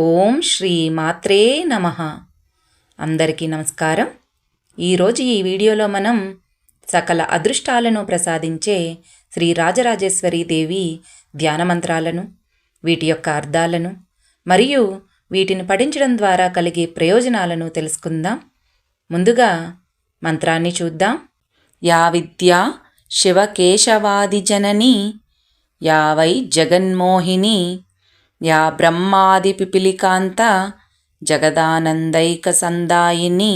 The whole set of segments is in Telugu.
ఓం శ్రీ మాత్రే నమః. అందరికీ నమస్కారం. ఈరోజు ఈ వీడియోలో మనం సకల అదృష్టాలను ప్రసాదించే శ్రీ రాజరాజేశ్వరీ దేవి ధ్యాన మంత్రాలను, వీటి యొక్క అర్థాలను మరియు వీటిని పఠించడం ద్వారా కలిగే ప్రయోజనాలను తెలుసుకుందాం. ముందుగా మంత్రాన్ని చూద్దాం. యా విద్యా శివకేశవాది జనని, యా వై జగన్మోహిని, యా బ్రహ్మాది పిపిలికాంత జగదానందైక సందాయిని,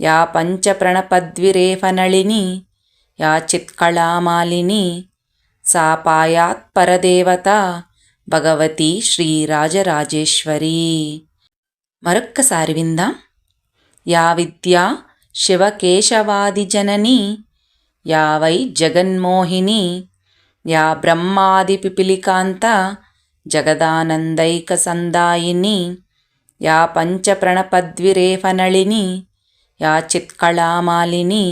యా పంచప్రణపద్విరేఫనళిని, యా చిత్కళామాలిని, సా పాయాత్ పరదేవత భగవతి శ్రీ రాజరాజేశ్వరి. మరొక్కసారి విందాం. యా విద్యా శివకేశవాది జనని, యా వై జగన్మోహిని, యా బ్రహ్మాది పిపిలికాంత జగదానందైక సందాయిని, యా పంచప్రణపద్విరేఫనళిని, యా చిత్కళామాలిని,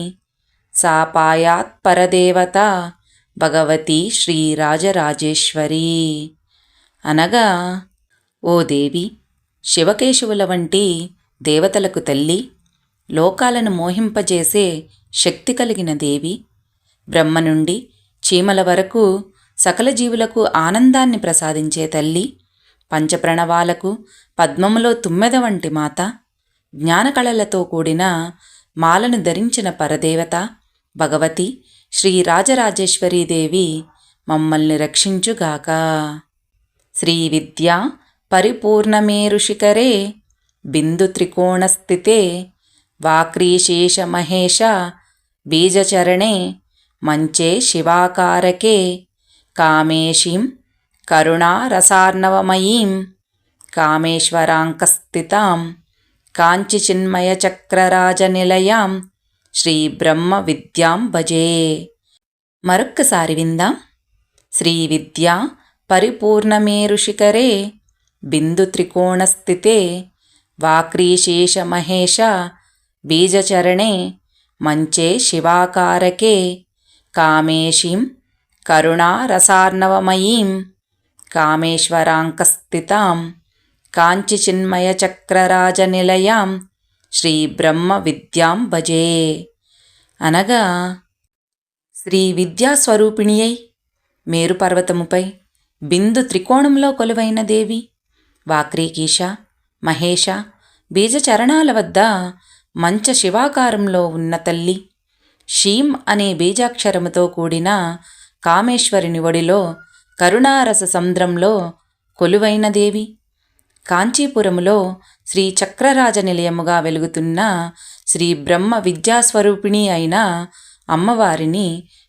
సా పాయాత్ పరదేవత భగవతి శ్రీ రాజరాజేశ్వరి. అనగా, ఓ దేవి, శివకేశవుల వంటి దేవతలకు తల్లి, లోకాలను మోహింపజేసే శక్తి కలిగిన దేవి, బ్రహ్మ నుండి చీమల వరకు సకల జీవులకు ఆనందాన్ని ప్రసాదించే తల్లి, పంచప్రణవాలకు పద్మములో తుమ్మెద వంటి మాత, జ్ఞానకళలతో కూడిన మాలను ధరించిన పరదేవత భగవతి శ్రీ రాజరాజేశ్వరీదేవి మమ్మల్ని రక్షించుగాక. శ్రీ విద్యా పరిపూర్ణమేరుశిఖరే బిందు త్రికోణస్థితే, వాక్రీశేష మహేశ బీజచరణే మంచే శివాకారకే, కామేశీం కరుణారసార్ణవమయీం కామేశ్వరాంకస్థితాం కాంచిచిన్మయచక్రరాజనిలయాం శ్రీ బ్రహ్మ విద్యాం భజే. మరొక్కసారి విందాం. శ్రీ విద్యా పరిపూర్ణమేరుశిఖరే బిందు త్రికోణస్థితే, వాక్రీశేష మహేశ బీజచరణే మంచే శివాకారకే, కామేశీం కరుణారసార్ణవమయీం కామేశ్వరాంకస్థితాం కాంచిచిన్మయచక్రరాజనిలయాం శ్రీ బ్రహ్మ విద్యాం భజే. అనగా, శ్రీ విద్యాస్వరూపిణి అయి మేరుపర్వతముపై బిందు త్రికోణంలో కొలువైన దేవి, వాక్రీకీశ మహేశ బీజచరణాల వద్ద మంచ శివాకారంలో ఉన్న తల్లి, షీం అనే బీజాక్షరముతో కూడిన కామేశ్వరుని ఒడిలో కరుణారస సముద్రంలో కొలువైన దేవి, కాంచీపురములో శ్రీ చక్రరాజ నిలయముగా వెలుగుతున్న శ్రీ బ్రహ్మ విద్యాస్వరూపిణి అయిన అమ్మవారిని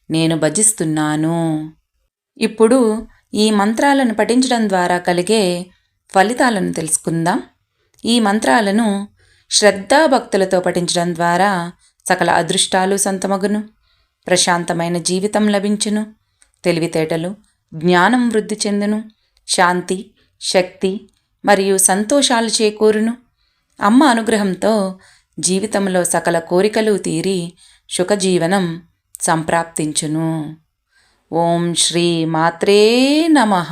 నేను భజిస్తున్నాను. ఇప్పుడు ఈ మంత్రాలను పఠించడం ద్వారా కలిగే ఫలితాలను తెలుసుకుందాం. ఈ మంత్రాలను శ్రద్ధాభక్తులతో పఠించడం ద్వారా సకల అదృష్టాలు సొంతమగును, ప్రశాంతమైన జీవితం లభించును, తెలివితేటలు జ్ఞానం వృద్ధి చెందును, శాంతి శక్తి మరియు సంతోషాలు చేకూరును. అమ్మ అనుగ్రహంతో జీవితంలో సకల కోరికలు తీరి సుఖజీవనం సంప్రాప్తించును. ఓం శ్రీ మాత్రే నమః.